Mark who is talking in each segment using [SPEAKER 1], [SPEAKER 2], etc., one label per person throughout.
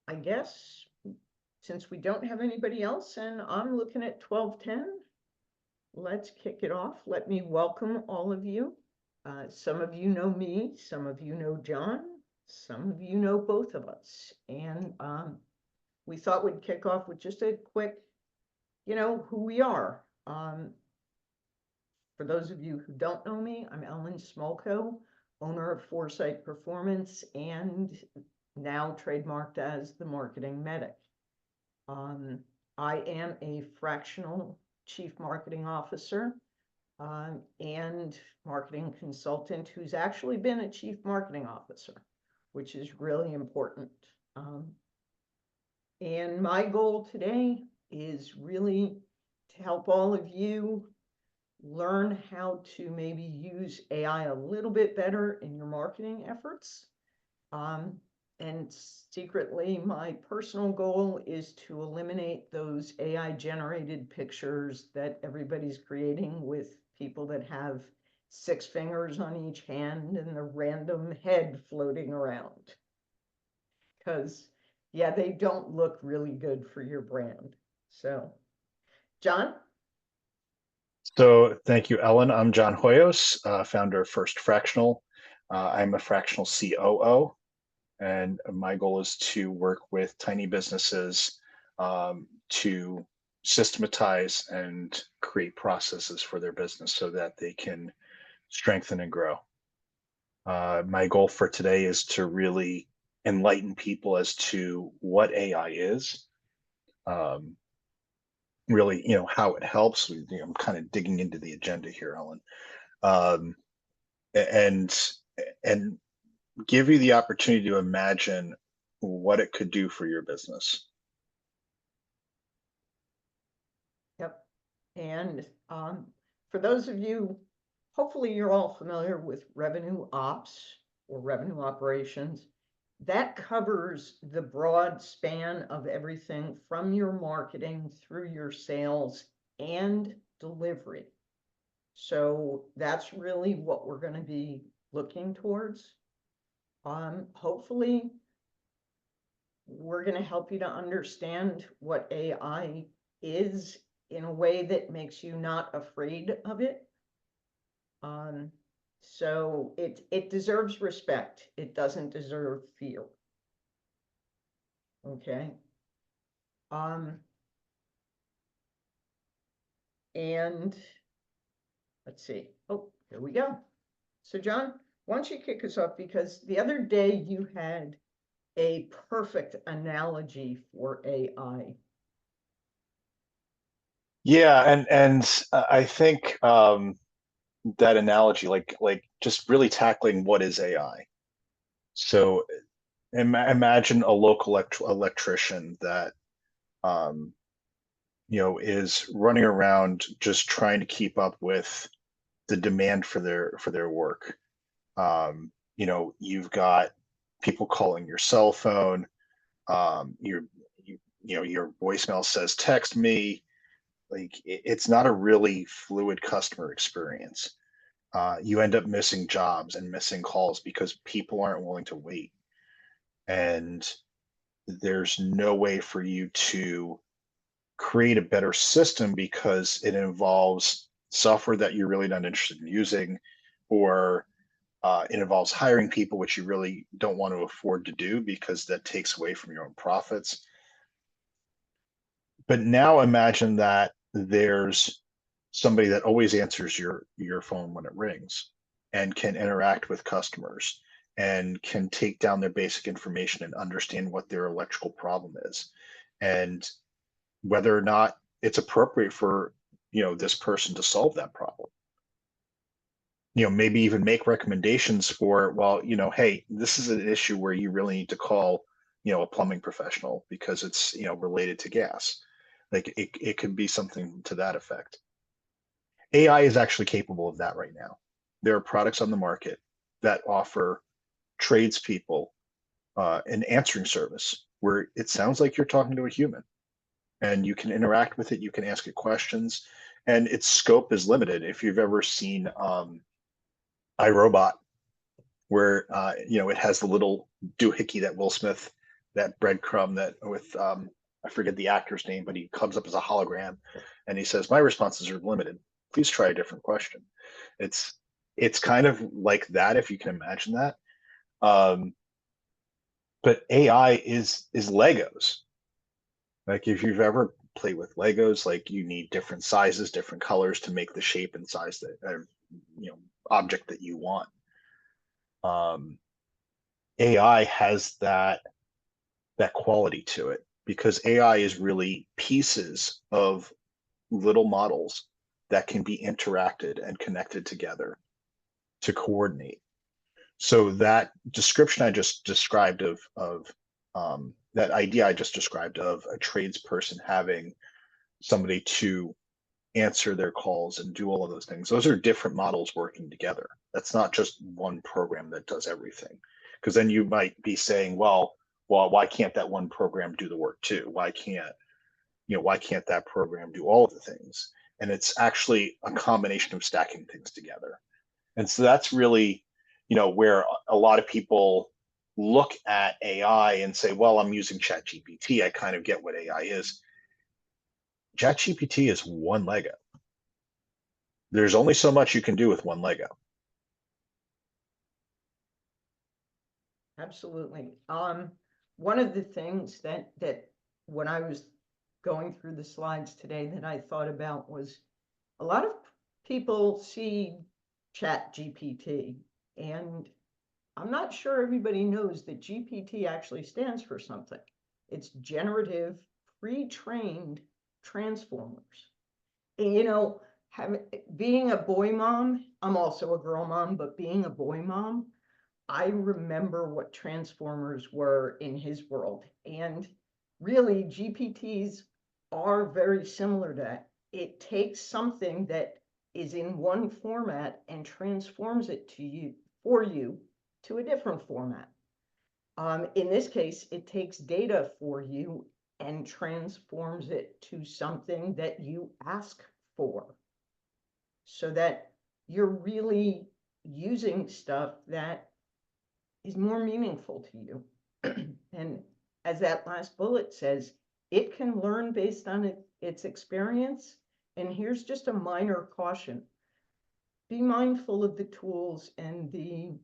[SPEAKER 1] I guess since we don't have anybody else and I'm looking at 12:10, let's kick it off. Let me welcome all of you. Some of you know me, some of you know John, some of you know both of us. And we thought we'd kick off with just a quick, who we are. For those of you who don't know me, I'm Ellen Smolko, owner of Foresight Performance and now trademarked as the Marketing Medic. I am a fractional chief marketing officer and marketing consultant who's actually been a chief marketing officer, which is really important. And my goal today is really to help all of you learn how to maybe use AI a little bit better in your marketing efforts. And secretly, my personal goal is to eliminate those AI generated pictures that everybody's creating with people that have 6 fingers on each hand and a random head floating around. Because, yeah, they don't look really good for your brand. So, John?
[SPEAKER 2] So thank you, Ellen. I'm John Hoyos, founder of First Fractional. I'm a fractional COO, and my goal is to work with tiny businesses to systematize and create processes for their business so that they can strengthen and grow. My goal for today is to really enlighten people as to what AI is, really, how it helps. I'm kind of digging into the agenda here, Ellen, um, and and give you the opportunity to imagine what it could do for your business.
[SPEAKER 1] Yep. And for those of you, hopefully you're all familiar with revenue ops or revenue operations. That covers the broad span of everything from your marketing through your sales and delivery. So that's really what we're going to be looking towards. Hopefully, we're going to help you to understand what AI is in a way that makes you not afraid of it. So it deserves respect. It doesn't deserve fear. Okay. And let's see. Oh, here we go. So John, why don't you kick us off, because the other day you had a perfect analogy for AI.
[SPEAKER 2] Yeah, and I think that analogy, like just really tackling what is AI. So imagine a local electrician that is running around just trying to keep up with the demand for their work. You've got people calling your cell phone. Your voicemail says text me. Like it's not a really fluid customer experience. You end up missing jobs and missing calls because people aren't willing to wait, and there's no way for you to create a better system because it involves software that you're really not interested in using, or it involves hiring people, which you really don't want to afford to do because that takes away from your own profits. But now imagine that there's somebody that always answers your phone when it rings and can interact with customers and can take down their basic information and understand what their electrical problem is and whether or not it's appropriate for this person to solve that problem. Maybe even make recommendations for, well, hey, this is an issue where you really need to call a plumbing professional because it's related to gas. Like it could be something to that effect. AI is actually capable of that right now. There are products on the market that offer tradespeople an answering service where it sounds like you're talking to a human and you can interact with it, you can ask it questions, and its scope is limited. If you've ever seen iRobot, where it has the little doohickey that Will Smith, that breadcrumb that with I forget the actor's name, but he comes up as a hologram, and he says, "My responses are limited. Please try a different question." It's it's kind of like that, if you can imagine that. Um, but AI is Legos. Like if you've ever played with Legos, like you need different sizes, different colors to make the shape and size that object that you want. Um, AI has that quality to it because AI is really pieces of little models that can be interacted and connected together to coordinate. So that description I just described of that idea I just described of a tradesperson having somebody to answer their calls and do all of those things, those are different models working together. That's not just one program that does everything. Because then you might be saying, well, why can't that one program do the work too? Why can't that program do all of the things? And it's actually a combination of stacking things together. And so that's really, where a lot of people look at AI and say, well, I'm using ChatGPT. I kind of get what AI is. ChatGPT is one Lego. There's only so much you can do with one Lego.
[SPEAKER 1] Absolutely. One of the things that when I was going through the slides today that I thought about was a lot of people see Chat GPT, and I'm not sure everybody knows that GPT actually stands for something. It's generative pre-trained transformers. And being a boy mom, I'm also a girl mom, but being a boy mom, I remember what transformers were in his world. And really, GPTs are very similar to that. It takes something that is in one format and transforms it for you to a different format. In this case, it takes data for you and transforms it to something that you ask for, so that you're really using stuff that is more meaningful to you. And as that last bullet says, it can learn based on its experience. And here's just a minor caution. Be mindful of the tools and the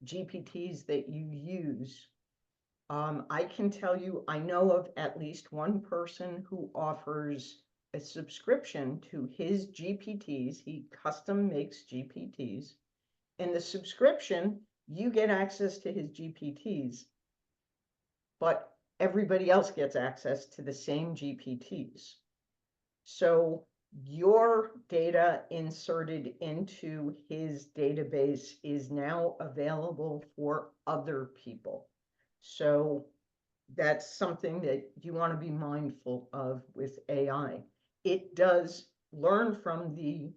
[SPEAKER 1] GPTs that you use. I can tell you, I know of at least one person who offers a subscription to his GPTs. He custom makes GPTs. In the subscription, you get access to his GPTs, but everybody else gets access to the same GPTs. So your data inserted into his database is now available for other people. So that's something that you want to be mindful of with AI. It does learn from the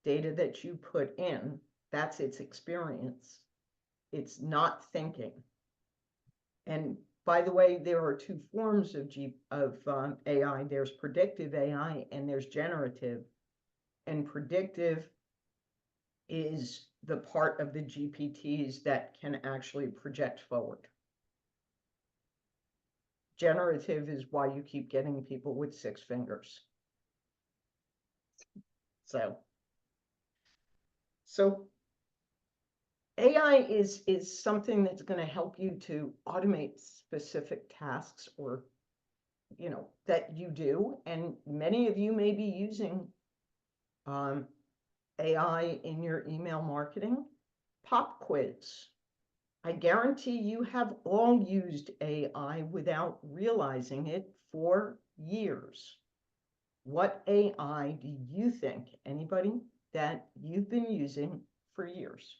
[SPEAKER 1] data that you put in. That's its experience. It's not thinking. And by the way, there are two forms of AI. There's predictive AI and there's generative. And predictive is the part of the GPTs that can actually project forward. Generative is why you keep getting people with 6 fingers. So AI is something that's going to help you to automate specific tasks or that you do, and many of you may be using AI in your email marketing. Pop quiz. I guarantee you have all used AI without realizing it for years. What AI do you think, anybody, that you've been using for years?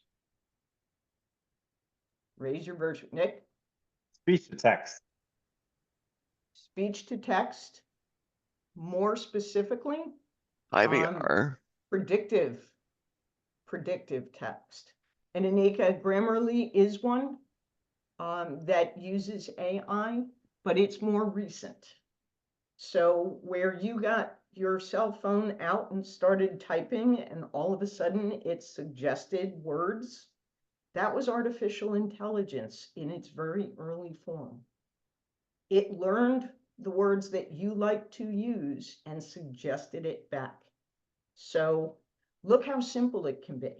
[SPEAKER 1] Raise your virtue. Nick?
[SPEAKER 3] Speech to text.
[SPEAKER 1] Speech to text. More specifically,
[SPEAKER 4] IVR.
[SPEAKER 1] predictive text. And Anika, Grammarly is one that uses AI, but it's more recent. So where you got your cell phone out and started typing and all of a sudden it suggested words, That was artificial intelligence in its very early form. It learned the words that you like to use and suggested it back. So look how simple it can be.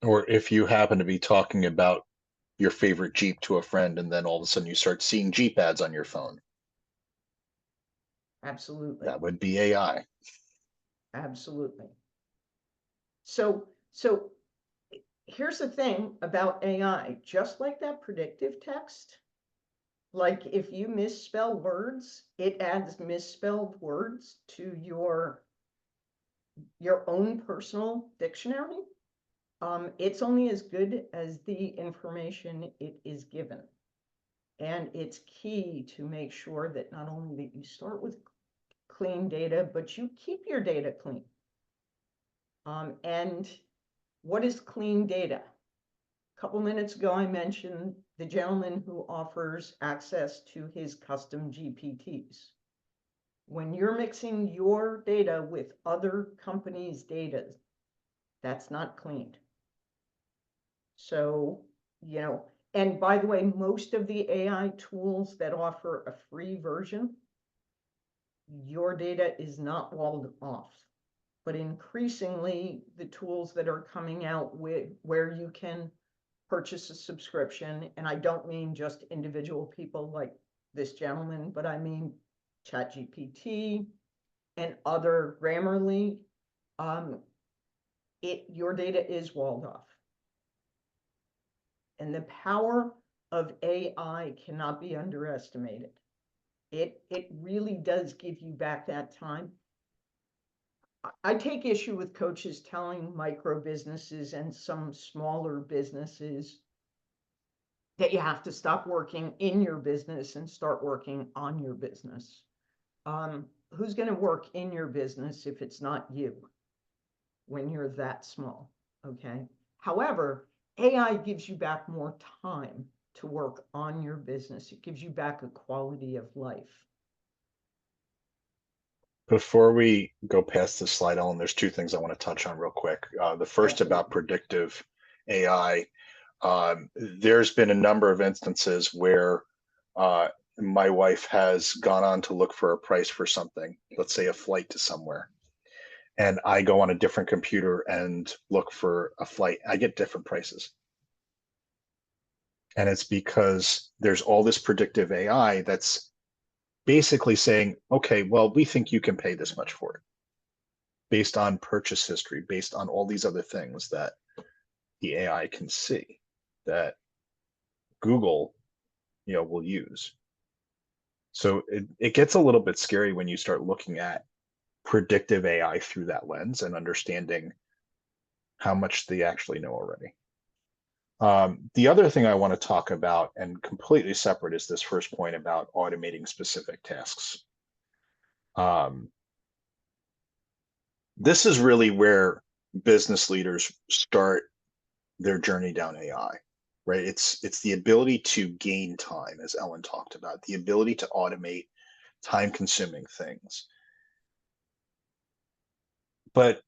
[SPEAKER 2] Or if you happen to be talking about your favorite Jeep to a friend, and then all of a sudden you start seeing Jeep ads on your phone,
[SPEAKER 1] Absolutely.
[SPEAKER 2] that would be AI.
[SPEAKER 1] Absolutely. So here's the thing about AI, just like that predictive text, like if you misspell words, it adds misspelled words to your own personal dictionary. It's only as good as the information it is given. And it's key to make sure that not only that you start with clean data, but you keep your data clean. And what is clean data? A couple minutes ago, I mentioned the gentleman who offers access to his custom GPTs. When you're mixing your data with other companies' data, that's not cleaned. So, and by the way, most of the AI tools that offer a free version, your data is not walled off. But increasingly, the tools that are coming out with where you can purchase a subscription, and I don't mean just individual people like this gentleman, but I mean ChatGPT and other Grammarly, your data is walled off. And the power of AI cannot be underestimated. It really does give you back that time. I take issue with coaches telling micro businesses and some smaller businesses that you have to stop working in your business and start working on your business. Who's going to work in your business if it's not you when you're that small? Okay. However, AI gives you back more time to work on your business. It gives you back a quality of life.
[SPEAKER 2] Before we go past this slide, Ellen, there's two things I want to touch on real quick. The first about predictive AI. There's been a number of instances where my wife has gone on to look for a price for something, let's say a flight to somewhere. And I go on a different computer and look for a flight. I get different prices. And it's because there's all this predictive AI that's basically saying, okay, well, we think you can pay this much for it based on purchase history, based on all these other things that the AI can see that Google, will use. So it gets a little bit scary when you start looking at predictive AI through that lens and understanding how much they actually know already. The other thing I want to talk about, and completely separate, is this first point about automating specific tasks. This is really where business leaders start their journey down AI, right? It's the ability to gain time, as Ellen talked about, the ability to automate time-consuming things. But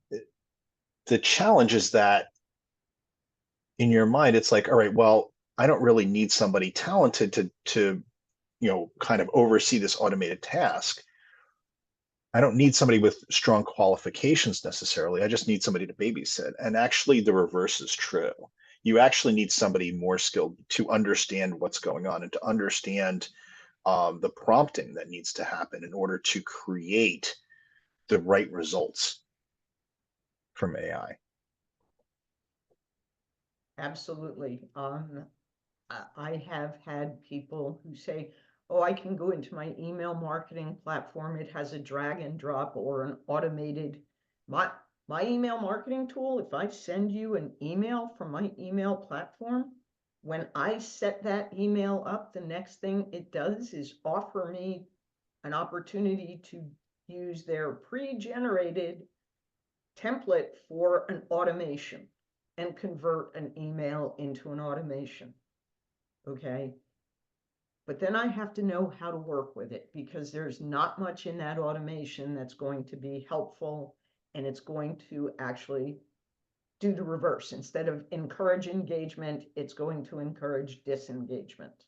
[SPEAKER 2] the challenge is that in your mind, it's like, all right, well, I don't really need somebody talented to kind of oversee this automated task. I don't need somebody with strong qualifications necessarily. I just need somebody to babysit. And actually, the reverse is true. You actually need somebody more skilled to understand what's going on and to understand the prompting that needs to happen in order to create the right results from AI.
[SPEAKER 1] Absolutely. I have had people who say, oh, I can go into my email marketing platform. It has a drag and drop or an automated, my email marketing tool. If I send you an email from my email platform, when I set that email up, the next thing it does is offer me an opportunity to use their pre-generated template for an automation and convert an email into an automation. Okay. But then I have to know how to work with it because there's not much in that automation that's going to be helpful and it's going to actually do the reverse. Instead of encourage engagement, it's going to encourage disengagement.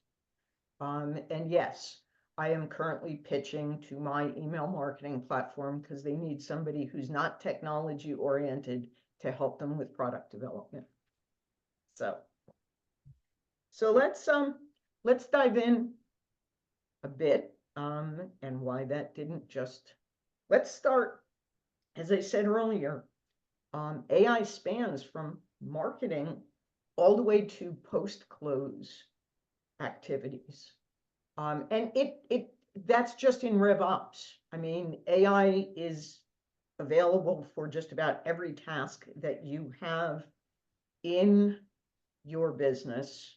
[SPEAKER 1] And yes, I am currently pitching to my email marketing platform because they need somebody who's not technology oriented to help them with product development. So let's dive in a bit, and why that didn't just, let's start, as I said earlier, AI spans from marketing all the way to post-close activities. And that's just in RevOps. I mean, AI is available for just about every task that you have in your business.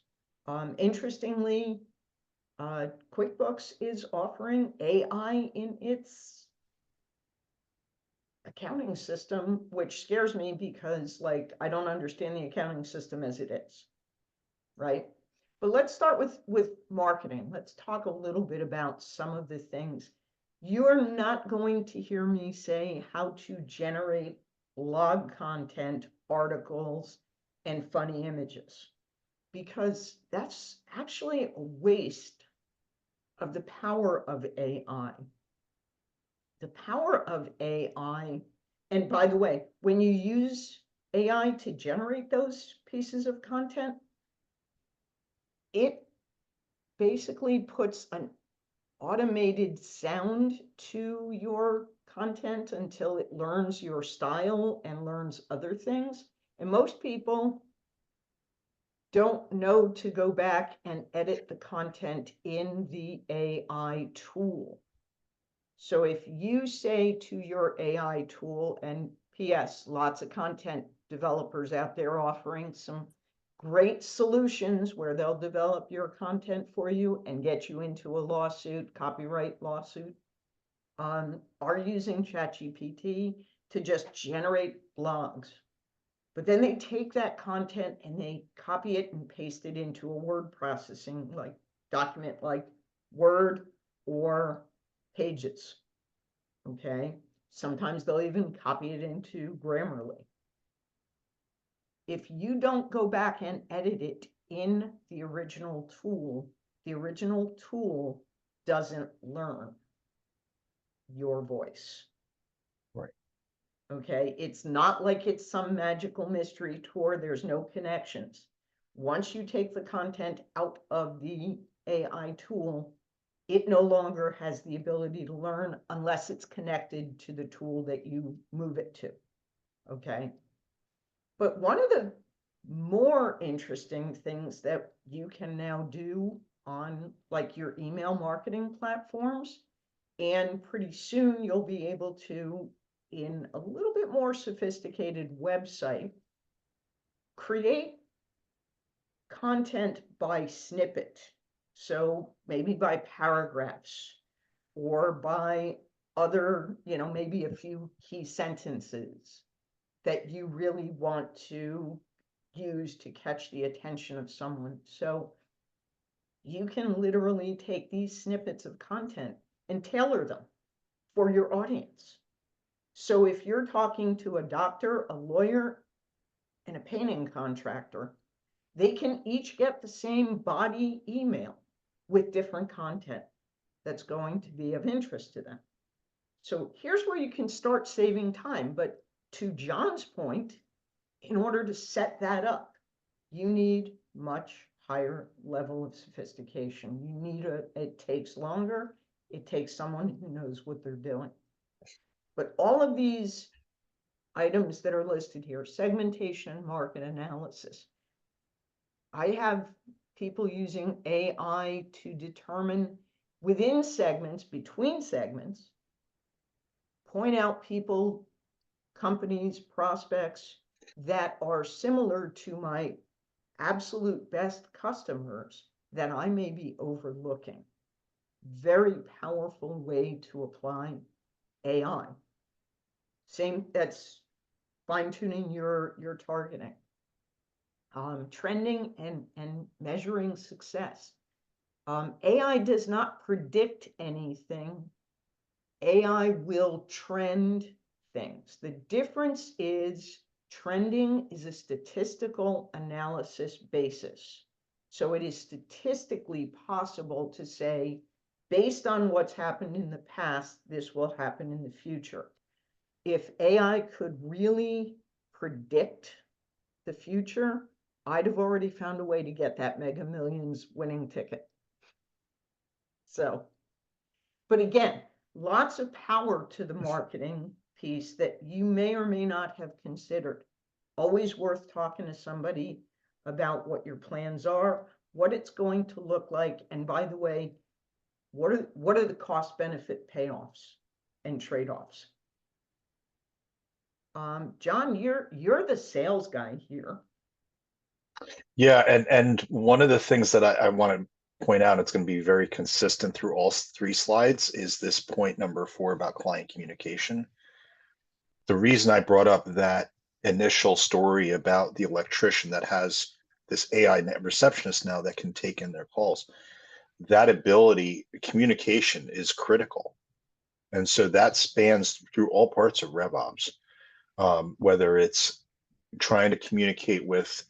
[SPEAKER 1] Interestingly, QuickBooks is offering AI in its accounting system, which scares me because, like, I don't understand the accounting system as it is, right? But let's start with marketing. Let's talk a little bit about some of the things. You're not going to hear me say how to generate blog content, articles, and funny images, because that's actually a waste of the power of AI. The power of AI, and by the way, when you use AI to generate those pieces of content, it basically puts an automated sound to your content until it learns your style and learns other things. And most people don't know to go back and edit the content in the AI tool. So if you say to your AI tool, and PS, lots of content developers out there offering some great solutions where they'll develop your content for you and get you into a lawsuit, copyright lawsuit, are using ChatGPT to just generate blogs. But then they take that content and they copy it and paste it into a word processing like document like Word or Pages. Okay. Sometimes they'll even copy it into Grammarly. If you don't go back and edit it in the original tool doesn't learn your voice.
[SPEAKER 2] Right.
[SPEAKER 1] Okay. It's not like it's some magical mystery tour. There's no connections. Once you take the content out of the AI tool, it no longer has the ability to learn unless it's connected to the tool that you move it to. Okay. But one of the more interesting things that you can now do on like your email marketing platforms, and pretty soon you'll be able to, in a little bit more sophisticated website, create content by snippet. So maybe by paragraphs or by other, maybe a few key sentences that you really want to use to catch the attention of someone. So you can literally take these snippets of content and tailor them for your audience. So if you're talking to a doctor, a lawyer, and a painting contractor, they can each get the same body email with different content that's going to be of interest to them. So here's where you can start saving time. But to John's point, in order to set that up, you need much higher level of sophistication. It takes longer. It takes someone who knows what they're doing. But all of these items that are listed here, segmentation, market analysis, I have people using AI to determine within segments, between segments, point out people, companies, prospects that are similar to my absolute best customers that I may be overlooking. Very powerful way to apply AI. That's fine-tuning your targeting. Trending and measuring success. AI does not predict anything. AI will trend things. The difference is Trending is a statistical analysis basis. So it is statistically possible to say, based on what's happened in the past, this will happen in the future. If AI could really predict the future, I'd have already found a way to get that Mega Millions winning ticket. So, but again, lots of power to the marketing piece that you may or may not have considered. Always worth talking to somebody about what your plans are, what it's going to look like, and by the way, what are the cost benefit payoffs and trade-offs? John, you're the sales guy here.
[SPEAKER 2] Yeah, and one of the things that I want to point out, it's going to be very consistent through all three slides, is this point number 4 about client communication. The reason I brought up that initial story about the electrician that has this AI receptionist now that can take in their calls, that ability, communication is critical. And so that spans through all parts of RevOps, whether it's trying to communicate with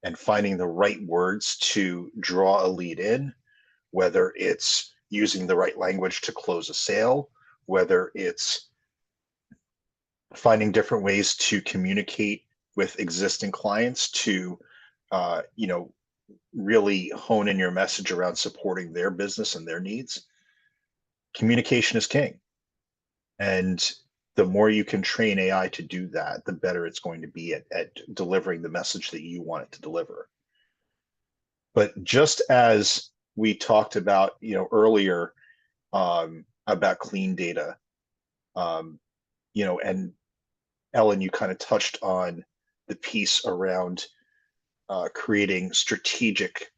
[SPEAKER 2] and finding the right words to draw a lead in, whether it's using the right language to close a sale, whether it's finding different ways to communicate with existing clients to, really hone in your message around supporting their business and their needs. Communication is king. And the more you can train AI to do that, the better it's going to be at delivering the message that you want it to deliver. But just as we talked about, earlier, about clean data, and Ellen, you kind of touched on the piece around creating strategic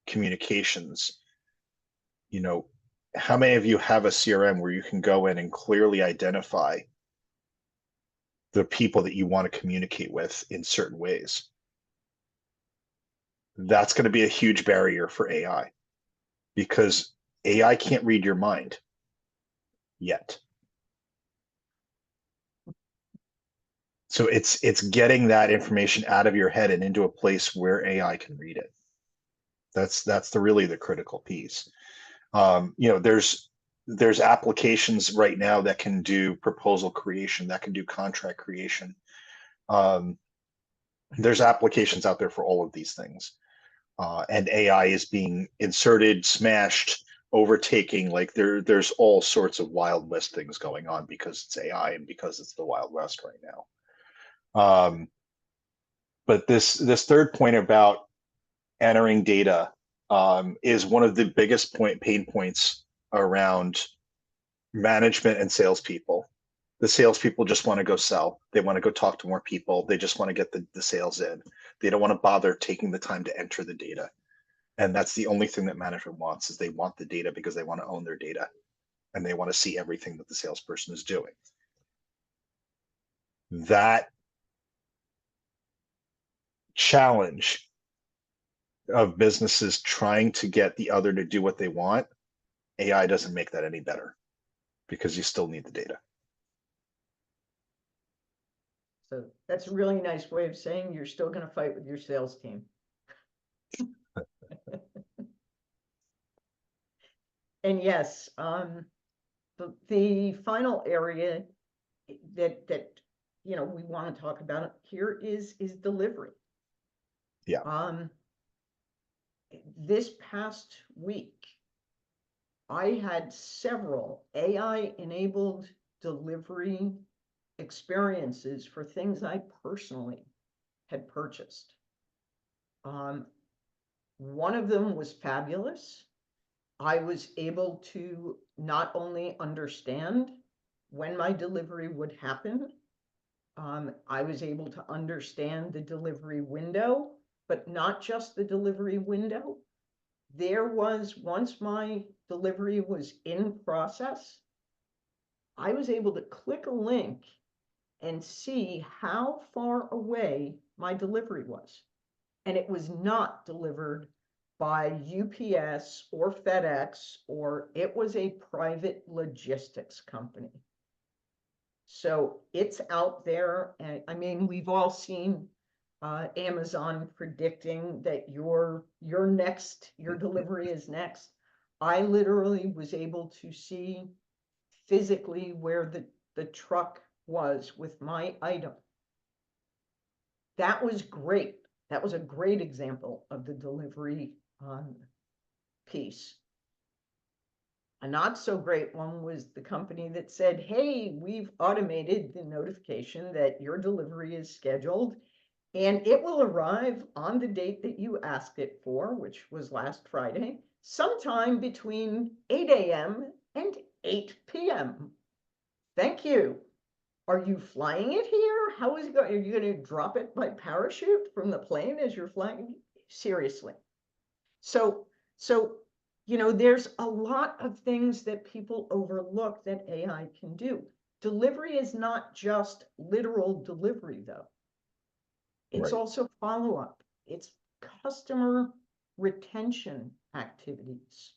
[SPEAKER 2] communications. How many of you have a CRM where you can go in and clearly identify the people that you want to communicate with in certain ways? That's going to be a huge barrier for AI, because AI can't read your mind yet. So it's getting that information out of your head and into a place where AI can read it. That's really the critical piece. There's applications right now that can do proposal creation, that can do contract creation. There's applications out there for all of these things. And AI is being inserted, smashed, overtaking. Like there's all sorts of Wild West things going on because it's AI and because it's the Wild West right now. But this third point about entering data is one of the biggest pain points around management and salespeople. The salespeople just want to go sell. They want to go talk to more people. They just want to get the sales in. They don't want to bother taking the time to enter the data. And that's the only thing that management wants, is they want the data because they want to own their data and they want to see everything that the salesperson is doing. That challenge of businesses trying to get the other to do what they want, AI doesn't make that any better, because you still need the data.
[SPEAKER 1] So that's a really nice way of saying you're still going to fight with your sales team. And yes, the final area that we want to talk about here is delivery.
[SPEAKER 2] Yeah.
[SPEAKER 1] This past week, I had several AI-enabled delivery experiences for things I personally had purchased. One of them was fabulous. I was able to not only understand when my delivery would happen, I was able to understand the delivery window, but not just the delivery window. There was, once my delivery was in process, I was able to click a link and see how far away my delivery was. And it was not delivered by UPS or FedEx, or it was a private logistics company. So it's out there, and I mean, we've all seen Amazon predicting that your delivery is next. I literally was able to see physically where the truck was with my item. That was great. That was a great example of the delivery piece. A not so great one was the company that said, hey, we've automated the notification that your delivery is scheduled and it will arrive on the date that you asked it for, which was last Friday, sometime between 8 a.m. and 8 p.m. Thank you. Are you flying it here? How is it going? Are you going to drop it by parachute from the plane as you're flying? Seriously. So, there's a lot of things that people overlook that AI can do. Delivery is not just literal delivery, though. It's
[SPEAKER 2] Right.
[SPEAKER 1] also follow-up. It's customer retention activities.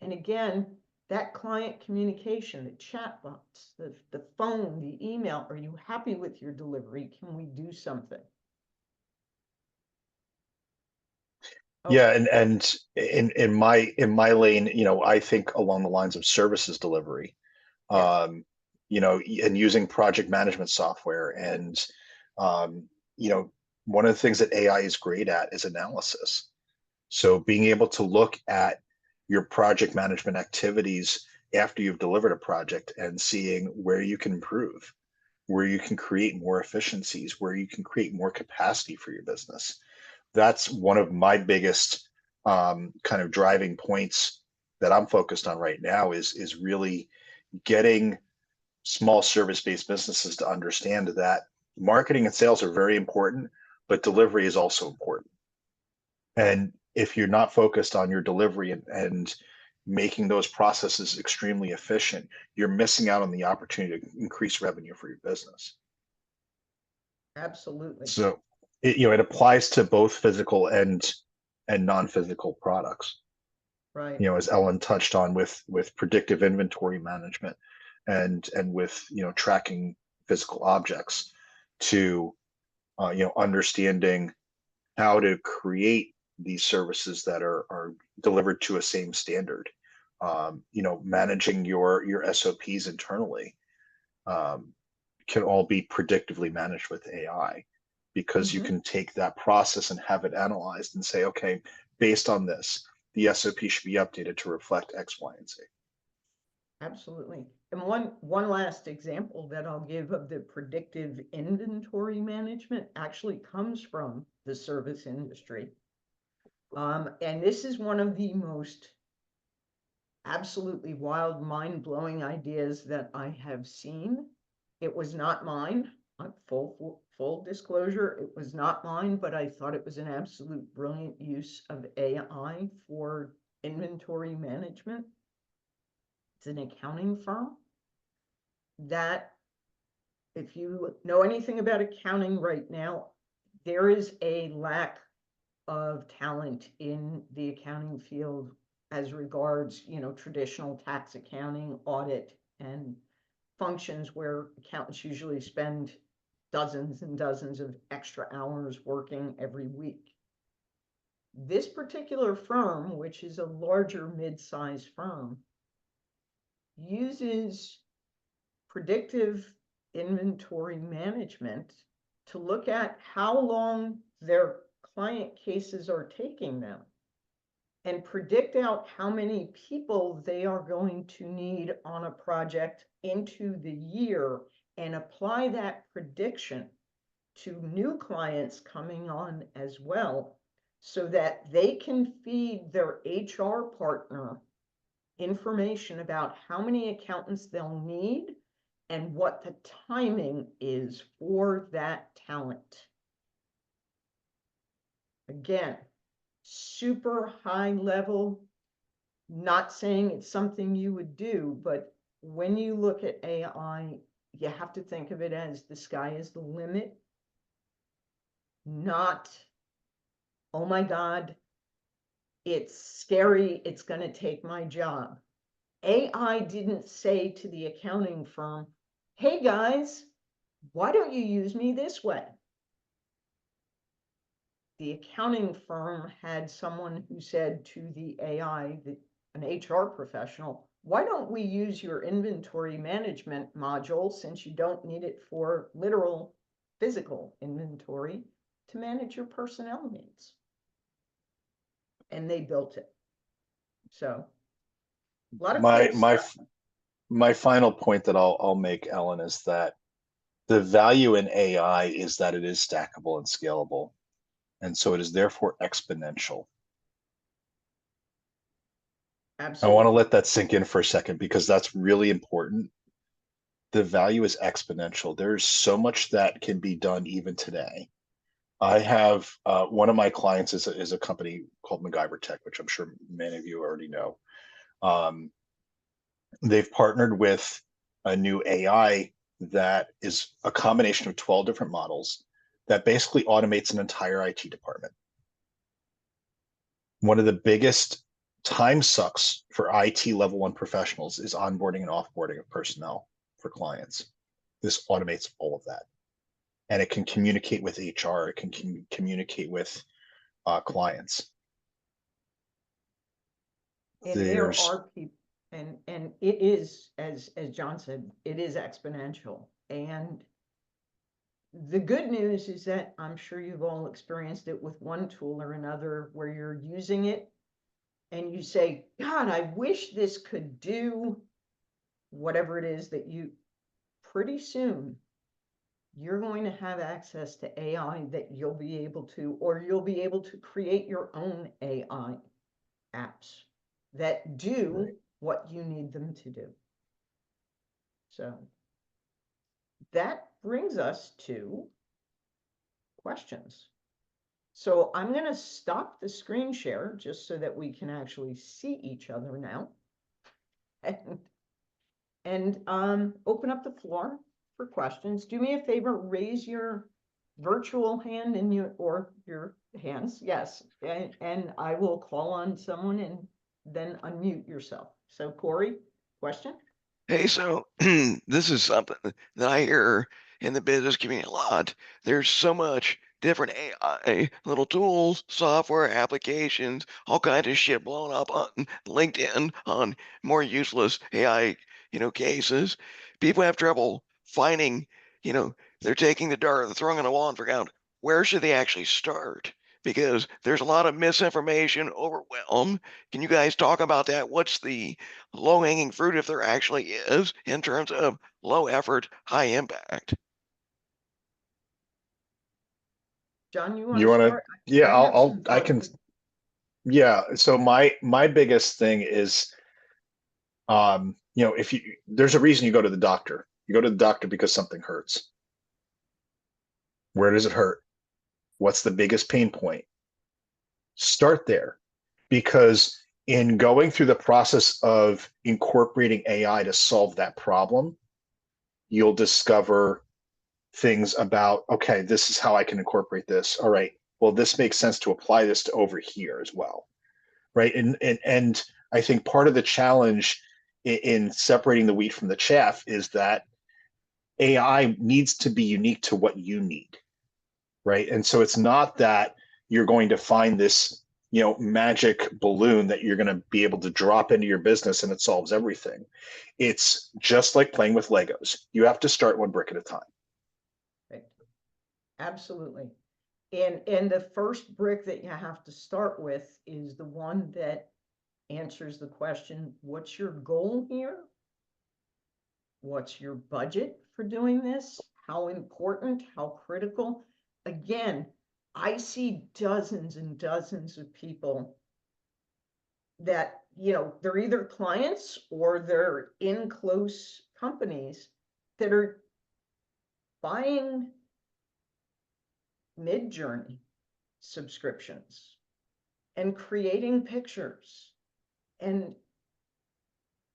[SPEAKER 1] And again, that client communication, the chatbots, the phone, the email, are you happy with your delivery? Can we do something?
[SPEAKER 2] Yeah, and in my lane, I think along the lines of services delivery,
[SPEAKER 1] Yes.
[SPEAKER 2] And using project management software, and um, you know, one of the things that AI is great at is analysis. So being able to look at your project management activities after you've delivered a project and seeing where you can improve, where you can create more efficiencies, where you can create more capacity for your business. That's one of my biggest kind of driving points that I'm focused on right now is really getting small service-based businesses to understand that marketing and sales are very important, but delivery is also important. And if you're not focused on your delivery and making those processes extremely efficient, you're missing out on the opportunity to increase revenue for your business.
[SPEAKER 1] Absolutely.
[SPEAKER 2] So it applies to both physical and non-physical products.
[SPEAKER 1] Right.
[SPEAKER 2] As Ellen touched on with predictive inventory management and with tracking physical objects to understanding how to create these services that are delivered to a same standard. Managing your SOPs internally can all be predictively managed with AI, because you can take that process and have it analyzed and say, okay, based on this, the SOP should be updated to reflect X, Y, and Z.
[SPEAKER 1] Absolutely. And one last example that I'll give of the predictive inventory management actually comes from the service industry. And this is one of the most absolutely wild, mind-blowing ideas that I have seen. It was not mine. Full disclosure, it was not mine, but I thought it was an absolute brilliant use of AI for inventory management. It's an accounting firm that, if you know anything about accounting right now, there is a lack of talent in the accounting field as regards, traditional tax accounting, audit, and functions where accountants usually spend dozens and dozens of extra hours working every week. This particular firm, which is a larger mid-sized firm, uses predictive inventory management to look at how long their client cases are taking them and predict out how many people they are going to need on a project into the year, and apply that prediction to new clients coming on as well, so that they can feed their HR partner information about how many accountants they'll need and what the timing is for that talent. Again, super high level, not saying it's something you would do, but when you look at AI, you have to think of it as the sky is the limit, not, oh my God, it's scary, it's going to take my job. AI didn't say to the accounting firm, hey guys, why don't you use me this way? The accounting firm had someone who said to the AI, an HR professional, why don't we use your inventory management module, since you don't need it for literal physical inventory, to manage your personnel needs? And they built it. So a lot of
[SPEAKER 2] My
[SPEAKER 1] cool
[SPEAKER 2] my
[SPEAKER 1] stuff.
[SPEAKER 2] my final point that I'll make, Ellen, is that the value in AI is that it is stackable and scalable, and so it is therefore exponential. I want to
[SPEAKER 1] Absolutely.
[SPEAKER 2] let that sink in for a second because that's really important. The value is exponential. There's so much that can be done even today. I have one of my clients is a company called MacGyver Tech, which I'm sure many of you already know. Um, they've partnered with a new AI that is a combination of 12 different models that basically automates an entire IT department. One of the biggest time sucks for IT level one professionals is onboarding and offboarding of personnel for clients. This automates all of that. And it can communicate with HR, it can communicate with clients.
[SPEAKER 1] And there
[SPEAKER 2] There's
[SPEAKER 1] are people, and it is, as John said, it is exponential. And the good news is that I'm sure you've all experienced it with one tool or another, where you're using it and you say, God, I wish this could do whatever it is that you, pretty soon, you're going to have access to AI that you'll be able to, or you'll be able to create your own AI apps that do
[SPEAKER 2] right.
[SPEAKER 1] what you need them to do. So that brings us to questions. So I'm going to stop the screen share just so that we can actually see each other now, and open up the floor for questions. Do me a favor, raise your virtual hand and your hands, yes, and I will call on someone and then unmute yourself. So Corey, question?
[SPEAKER 4] Hey, so this is something that I hear in the business community a lot. There's so much different AI, little tools, software, applications, all kinds of shit blown up on LinkedIn on more useless AI, cases. People have trouble finding, they're taking the dart and throwing it on a wall and figuring out where should they actually start? Because there's a lot of misinformation, overwhelm. Can you guys talk about that? What's the low hanging fruit, if there actually is, in terms of low effort, high impact?
[SPEAKER 1] John, you want
[SPEAKER 2] You
[SPEAKER 1] to
[SPEAKER 2] want to?
[SPEAKER 1] start?
[SPEAKER 2] Yeah,
[SPEAKER 1] I have some
[SPEAKER 2] I
[SPEAKER 1] thoughts,
[SPEAKER 2] can.
[SPEAKER 1] but
[SPEAKER 2] Yeah. So my biggest thing is, if there's a reason you go to the doctor. You go to the doctor because something hurts. Where does it hurt? What's the biggest pain point? Start there, because in going through the process of incorporating AI to solve that problem, you'll discover things about, okay, this is how I can incorporate this. All right, well, this makes sense to apply this to over here as well, right? And I think part of the challenge in separating the wheat from the chaff is that AI needs to be unique to what you need, right? And so it's not that you're going to find this, magic balloon that you're going to be able to drop into your business and it solves everything. It's just like playing with Legos. You have to start one brick at a time.
[SPEAKER 1] right. Absolutely. And the first brick that you have to start with is the one that answers the question, what's your goal here? What's your budget for doing this? How important, how critical? Again, I see dozens and dozens of people that, they're either clients or they're in close companies that are buying Mid-Journey subscriptions and creating pictures. And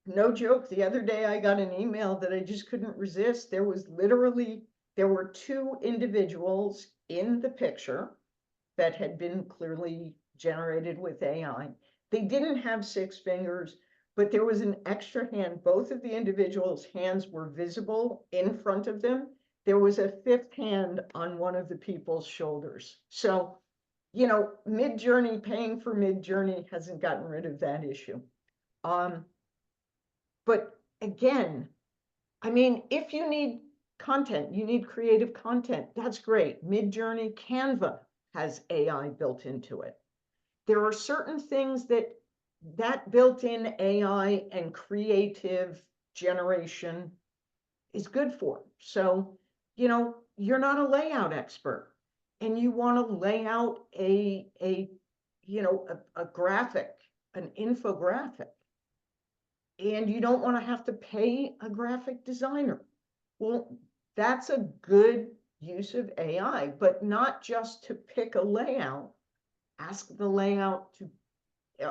[SPEAKER 1] no joke, the other day I got an email that I just couldn't resist. There were two individuals in the picture that had been clearly generated with AI. They didn't have six fingers, but there was an extra hand. Both of the individuals' hands were visible in front of them. There was a fifth hand on one of the people's shoulders. So, you know, Mid-Journey, paying for Mid-Journey hasn't gotten rid of that issue. But again, I mean, if you need content, you need creative content, that's great. Mid-Journey, Canva has AI built into it. There are certain things that built-in AI and creative generation is good for. So, you know, you're not a layout expert and you want to lay out a graphic, an infographic, and you don't want to have to pay a graphic designer. Well, that's a good use of AI, but not just to pick a layout. Ask the layout to,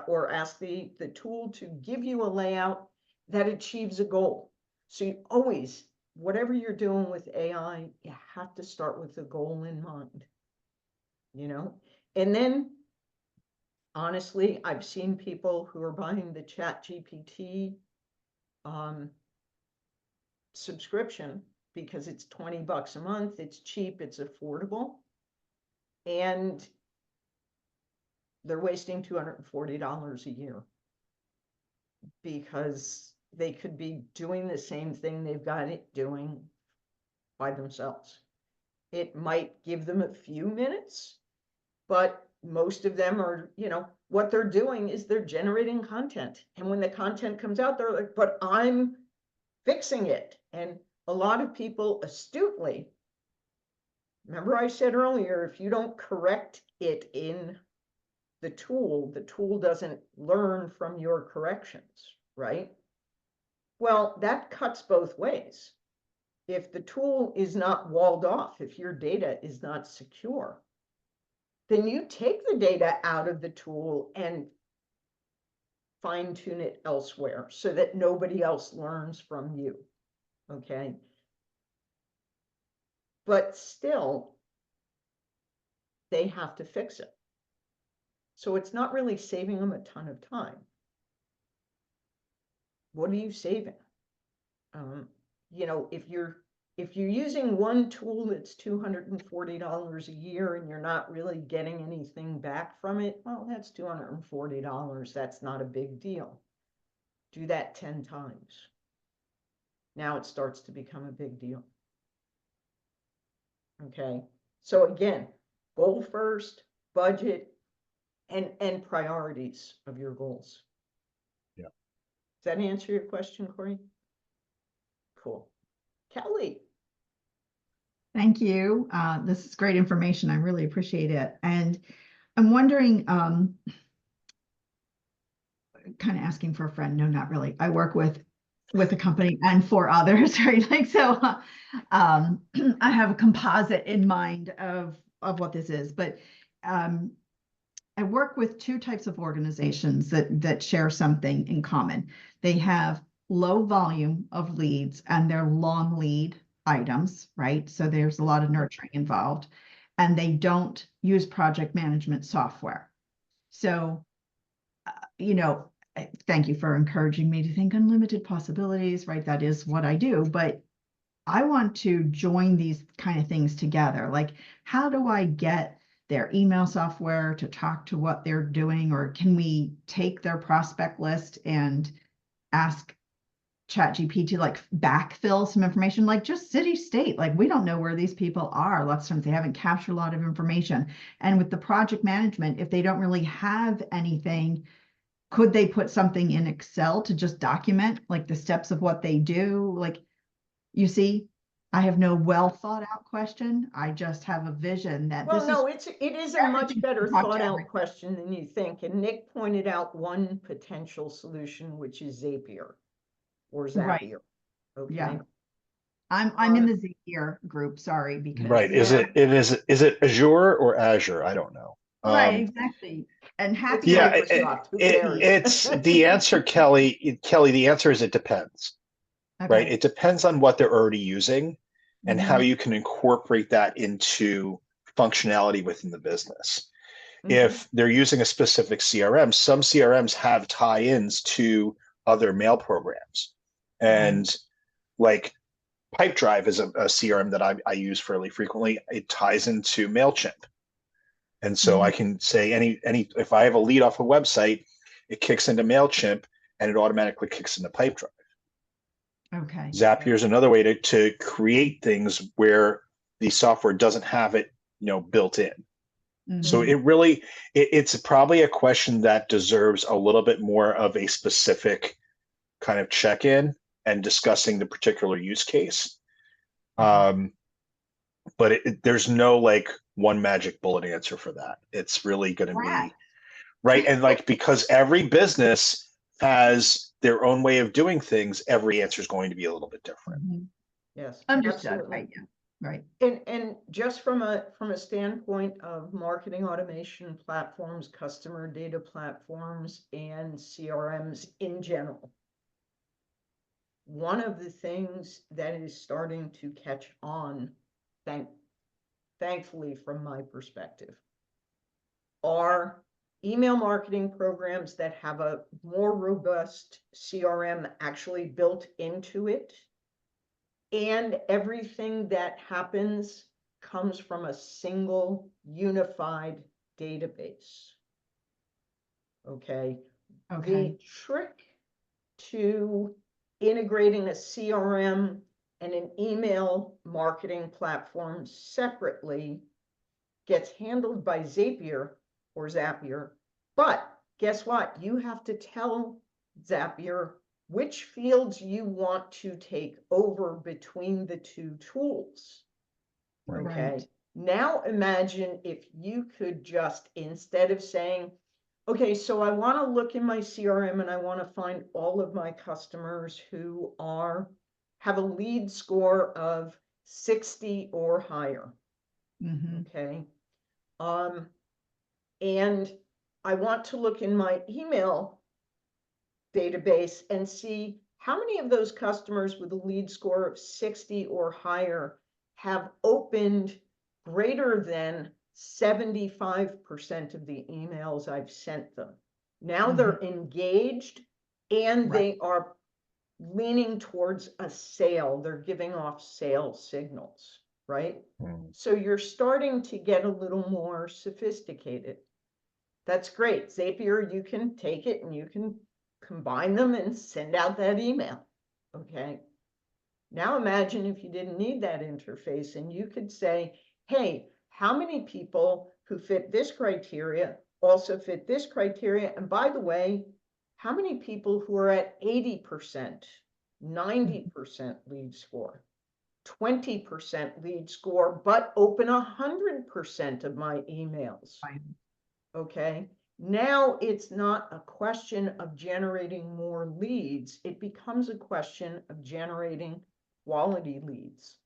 [SPEAKER 1] or ask the tool to give you a layout that achieves a goal. So you always, whatever you're doing with AI, you have to start with the goal in mind, you know? And then, honestly, I've seen people who are buying the ChatGPT subscription because it's $20 a month, it's cheap, it's affordable, and they're wasting $240 a year because they could be doing the same thing they've got it doing by themselves. It might give them a few minutes, but most of them are, you know, what they're doing is they're generating content. And when the content comes out, they're like, but I'm fixing it. And a lot of people astutely, remember I said earlier, if you don't correct it in the tool doesn't learn from your corrections, right? Well, that cuts both ways. If the tool is not walled off, if your data is not secure, then you take the data out of the tool and fine tune it elsewhere so that nobody else learns from you, okay? But still, they have to fix it. So it's not really saving them a ton of time. What are you saving? You know, if you're using one tool that's $240 a year and you're not really getting anything back from it, well, that's $240. That's not a big deal. Do that 10 times. Now it starts to become a big deal. Okay. So again, goal first, budget, and priorities of your goals.
[SPEAKER 2] Yeah.
[SPEAKER 1] Does that answer your question, Corey? Cool. Kelly.
[SPEAKER 5] Thank you. This is great information. I really appreciate it. And I'm wondering, kind of asking for a friend. No, not really. I work with a company and for others, right? Like, so I have a composite in mind of what this is, but I work with two types of organizations that share something in common. They have low volume of leads and they're long lead items, right? So there's a lot of nurturing involved, and they don't use project management software. So, you know, thank you for encouraging me to think unlimited possibilities, right? That is what I do, but I want to join these kind of things together. Like, how do I get their email software to talk to what they're doing? Or can we take their prospect list and ask ChatGPT to like backfill some information, like just city, state, like we don't know where these people are. Lots of times they haven't captured a lot of information. And with the project management, if they don't really have anything, could they put something in Excel to just document like the steps of what they do? Like, you see, I have no well thought out question. I just have a vision that
[SPEAKER 1] Well,
[SPEAKER 5] this
[SPEAKER 1] no,
[SPEAKER 5] is
[SPEAKER 1] it is a much
[SPEAKER 5] everything
[SPEAKER 1] better
[SPEAKER 5] from
[SPEAKER 1] thought out
[SPEAKER 5] everything.
[SPEAKER 1] question than you think. And Nick pointed out one potential solution, which is Zapier or
[SPEAKER 5] Right.
[SPEAKER 1] Zapier. Okay.
[SPEAKER 5] Yeah. I'm in the Zapier group, sorry, because
[SPEAKER 2] Right.
[SPEAKER 1] Yeah.
[SPEAKER 2] Is it Azure or Azure? I don't know.
[SPEAKER 5] right, exactly. And
[SPEAKER 1] It's
[SPEAKER 5] happy
[SPEAKER 2] Yeah,
[SPEAKER 5] to
[SPEAKER 1] Microsoft. Who
[SPEAKER 2] it,
[SPEAKER 1] cares?
[SPEAKER 2] it's the answer, Kelly. Kelly, the answer is it depends, right?
[SPEAKER 5] okay.
[SPEAKER 2] It depends on what they're already using and how
[SPEAKER 5] Mhm.
[SPEAKER 2] you can incorporate that into functionality within the business.
[SPEAKER 1] Mhm.
[SPEAKER 2] If they're using a specific CRM, some CRMs have tie-ins to other mail programs. And like Pipedrive is a CRM that I use fairly frequently. It ties into MailChimp. And so I can say if I have a lead off a website, it kicks into MailChimp and it automatically kicks into Pipedrive.
[SPEAKER 5] Okay.
[SPEAKER 2] Zapier is another way to create things where the software doesn't have it, built in. So it's probably a question that deserves a little bit more of a specific kind of check-in and discussing the particular use case. But there's no like one magic bullet answer for that. It's really going to be right. And like, because every business has their own way of doing things, every answer is going to be a little bit different.
[SPEAKER 1] Yes,
[SPEAKER 5] Understood.
[SPEAKER 1] absolutely.
[SPEAKER 5] Right. Yeah. Right.
[SPEAKER 1] And just from a standpoint of marketing automation platforms, customer data platforms, and CRMs in general, one of the things that is starting to catch on, thankfully from my perspective, are email marketing programs that have a more robust CRM actually built into it. And everything that happens comes from a single unified database. Okay. The trick to integrating a CRM and an email marketing platform separately gets handled by Zapier. But guess what? You have to tell Zapier which fields you want to take over between the two tools. Okay.
[SPEAKER 5] Right.
[SPEAKER 1] Now imagine if you could just, instead of saying, okay, so I want to look in my CRM and I want to find all of my customers who have a lead score of 60 or higher. Okay. And I want to look in my email database and see how many of those customers with a lead score of 60 or higher have opened greater than 75% of the emails I've sent them. Now they're engaged and they are leaning towards a sale. They're giving off sales signals, right? So you're starting to get a little more sophisticated. That's great. Zapier, you can take it and you can combine them and send out that email. Okay. Now imagine if you didn't need that interface and you could say, hey, how many people who fit this criteria also fit this criteria? And by the way, how many people who are at 80%, 90% lead score, 20% lead score, but open 100% of my emails? Okay. Now it's not a question of generating more leads. It becomes a question of generating quality leads.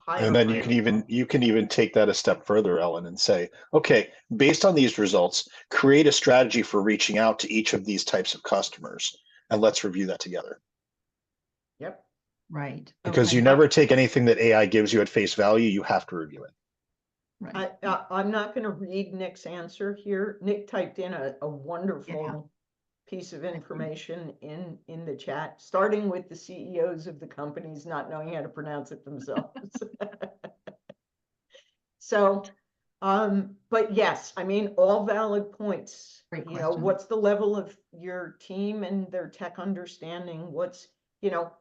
[SPEAKER 2] And then you can even take that a step further, Ellen, and say, okay, based on these results, create a strategy for reaching out to each of these types of customers, and let's review that together.
[SPEAKER 1] Yep.
[SPEAKER 5] Right.
[SPEAKER 2] Because you never take anything that AI gives you at face value. You have to review it.
[SPEAKER 5] Right.
[SPEAKER 1] I'm not going to read Nick's answer here. Nick typed in a wonderful piece of information in the chat, starting with the CEOs of the companies not knowing how to pronounce it themselves. So, but yes, I mean, all valid points.
[SPEAKER 5] Great
[SPEAKER 1] You know,
[SPEAKER 5] question.
[SPEAKER 1] what's the level of your team and their tech understanding? What's, you know,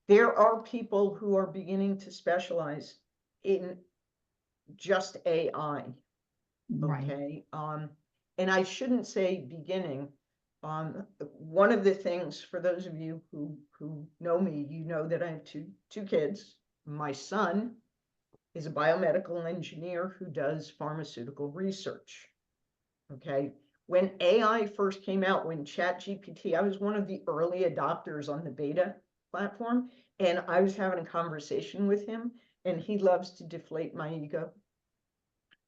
[SPEAKER 1] there are people who are beginning to specialize in just AI.
[SPEAKER 5] Right.
[SPEAKER 1] Okay. And I shouldn't say beginning. One of the things, for those of you who know me, you know that I have two kids. My son is a biomedical engineer who does pharmaceutical research. Okay. When AI first came out, when ChatGPT, I was one of the early adopters on the beta platform, and I was having a conversation with him, and he loves to deflate my ego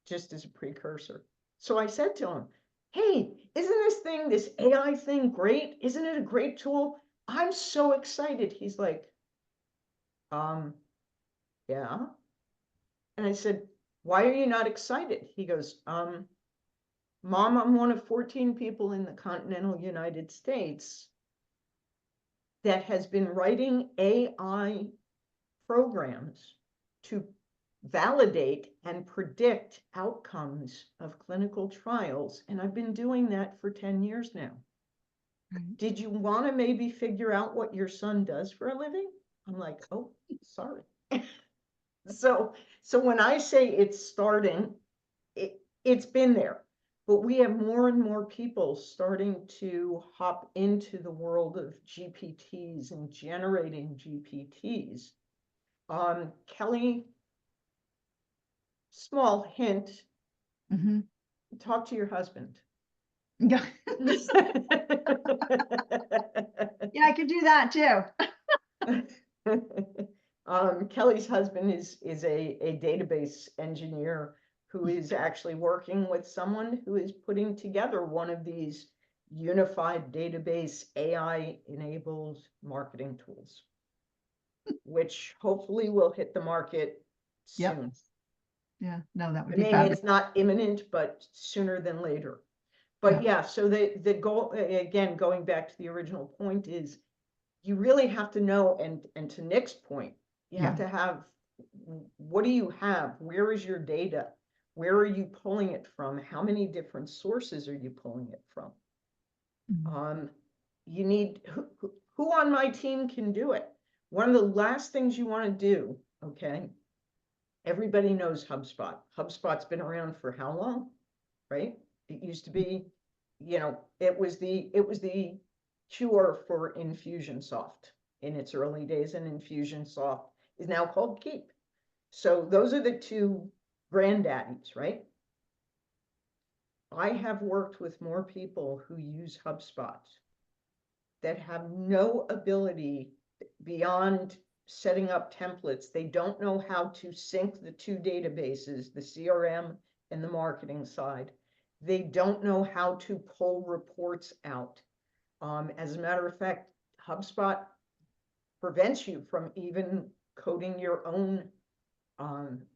[SPEAKER 1] just as a precursor. So I said to him, hey, isn't this AI thing great? Isn't it a great tool? I'm so excited. He's like, yeah. And I said, why are you not excited? He goes, Mom, I'm one of 14 people in the continental United States that has been writing AI programs to validate and predict outcomes of clinical trials. And I've been doing that for 10 years now.
[SPEAKER 5] Right.
[SPEAKER 1] Did you want to maybe figure out what your son does for a living? I'm like, oh, sorry. So when I say it's starting, it's been there, but we have more and more people starting to hop into the world of GPTs and generating GPTs. Kelly, small hint,
[SPEAKER 5] Mhm.
[SPEAKER 1] talk to your husband.
[SPEAKER 5] Yeah. Yeah, I could do that too.
[SPEAKER 1] Kelly's husband is a database engineer who is actually working with someone who is putting together one of these unified database AI-enabled marketing tools, which hopefully will hit the market
[SPEAKER 5] Yep.
[SPEAKER 1] soon.
[SPEAKER 5] Yeah, no, that would
[SPEAKER 1] I
[SPEAKER 5] be
[SPEAKER 1] mean,
[SPEAKER 5] fabulous.
[SPEAKER 1] it's not imminent, but sooner than later. But
[SPEAKER 5] Yeah.
[SPEAKER 1] yeah, so the goal, again, going back to the original point, is you really have to know, and to Nick's point, you have to have, what do you have? Where is your data? Where are you pulling it from? How many different sources are you pulling it from?
[SPEAKER 5] Mhm.
[SPEAKER 1] You need, who on my team can do it? One of the last things you want to do, okay? Everybody knows HubSpot. HubSpot's been around for how long, right? It used to be, it was the cure for Infusionsoft in its early days, and Infusionsoft is now called Keep. So those are the two granddaddies, right? I have worked with more people who use HubSpot that have no ability beyond setting up templates. They don't know how to sync the two databases, the CRM and the marketing side. They don't know how to pull reports out. As a matter of fact, HubSpot prevents you from even coding your own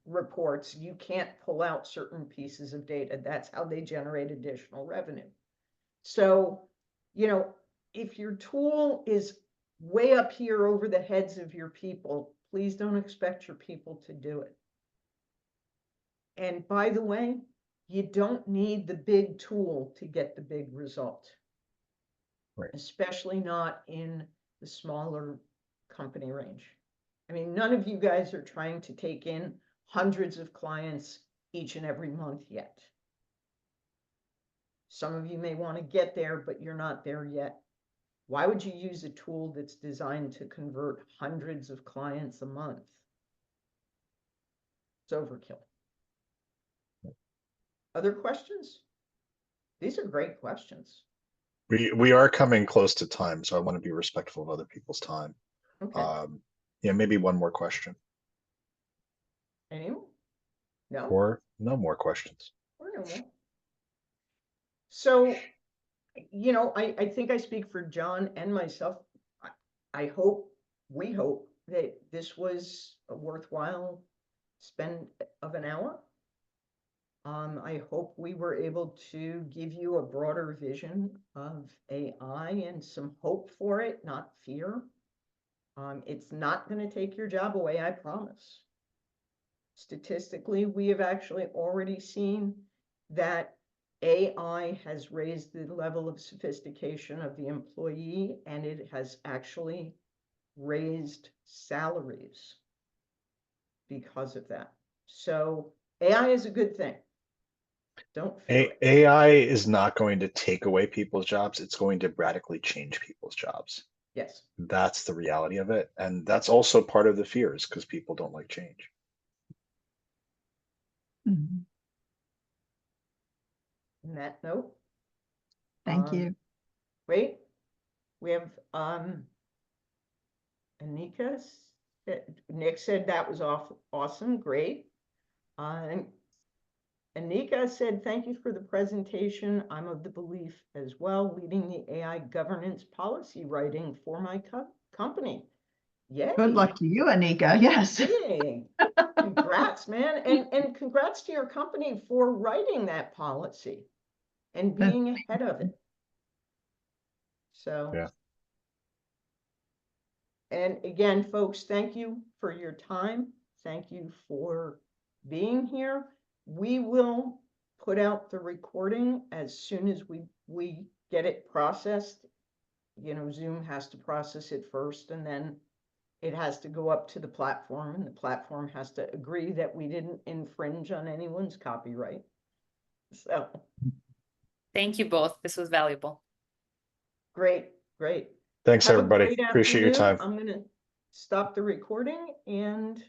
[SPEAKER 1] reports. You can't pull out certain pieces of data. That's how they generate additional revenue. So, if your tool is way up here over the heads of your people, please don't expect your people to do it. And by the way, you don't need the big tool to get the big result.
[SPEAKER 2] Right.
[SPEAKER 1] Especially not in the smaller company range. I mean, none of you guys are trying to take in hundreds of clients each and every month yet. Some of you may want to get there, but you're not there yet. Why would you use a tool that's designed to convert hundreds of clients a month? It's overkill. Other questions? These are great questions.
[SPEAKER 2] We are coming close to time, so I want to be respectful of other people's time.
[SPEAKER 1] Okay.
[SPEAKER 2] Yeah, maybe one more question.
[SPEAKER 1] Anyone? No?
[SPEAKER 2] Or no more questions.
[SPEAKER 1] Or no more? So, I think I speak for John and myself. We hope that this was a worthwhile spend of an hour. I hope we were able to give you a broader vision of AI and some hope for it, not fear. It's not going to take your job away, I promise. Statistically, we have actually already seen that AI has raised the level of sophistication of the employee, and it has actually raised salaries because of that. So AI is a good thing. Don't fear it.
[SPEAKER 2] AI is not going to take away people's jobs. It's going to radically change people's jobs.
[SPEAKER 1] Yes.
[SPEAKER 2] That's the reality of it. And that's also part of the fears, because people don't like change.
[SPEAKER 5] Mhm.
[SPEAKER 1] On that note,
[SPEAKER 5] Thank you.
[SPEAKER 1] wait, we have Anika. Nick said that was awesome, great. And Anika said, thank you for the presentation. I'm of the belief as well, leading the AI governance policy writing for my company. Yay.
[SPEAKER 5] Good luck to you, Anika. Yes.
[SPEAKER 1] Yay. Congrats, man. And congrats to your company for writing that policy and being ahead of it. So
[SPEAKER 2] Yeah.
[SPEAKER 1] And again, folks, thank you for your time. Thank you for being here. We will put out the recording as soon as we get it processed. You know, Zoom has to process it first, and then it has to go up to the platform, and the platform has to agree that we didn't infringe on anyone's copyright. So
[SPEAKER 6] Thank you both. This was valuable.
[SPEAKER 1] great, great.
[SPEAKER 2] Thanks,
[SPEAKER 1] Have a
[SPEAKER 2] everybody.
[SPEAKER 1] great
[SPEAKER 2] Appreciate your
[SPEAKER 1] afternoon.
[SPEAKER 2] time.
[SPEAKER 1] I'm gonna stop the recording and